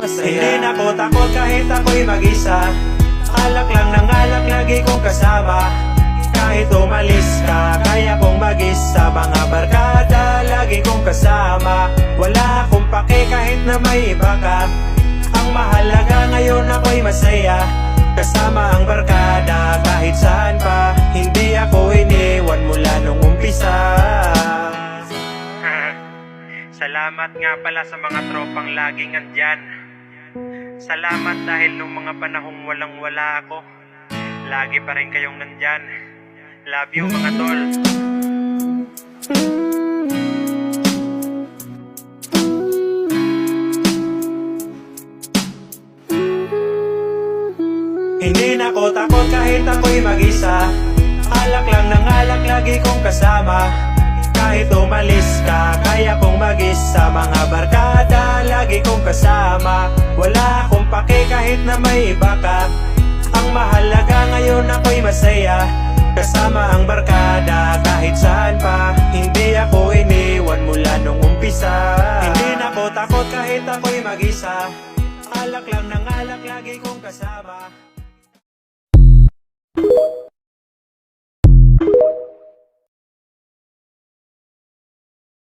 masaya. Hindi na ko takot kahit ako'y mag-isa. Alak lang ng alak, lagi kong kasama. Kahit umalis ka, kaya kong mag-isa. Mga barkada, lagi kong kasama. Wala akong pake kahit na may iba ka. Ang mahalaga ngayon ako'y masaya. Kasama ang barkada kahit saan pa. Hindi ako iniwan mula nung umpisa. Salamat nga pala sa mga tropang laging andyan. Salamat dahil nung mga panahong walang-wala ako, lagi pa rin kayong nandyan. Love you mga tol. Hindi na ko takot kahit ako'y mag-isa. Alak lang ng alak, lagi kong kasama. Kahit umalis ka, kaya kong mag-isa. Mga barkada, lagi kong kasama. Wala akong pake kahit na may iba ka. Ang mahalaga ngayon ako'y masaya. Kasama ang barkada kahit saan pa. Hindi ako iniwan mula nung umpisa. Hindi na ko takot kahit ako'y mag-isa. Alak lang ng alak, lagi kong kasama.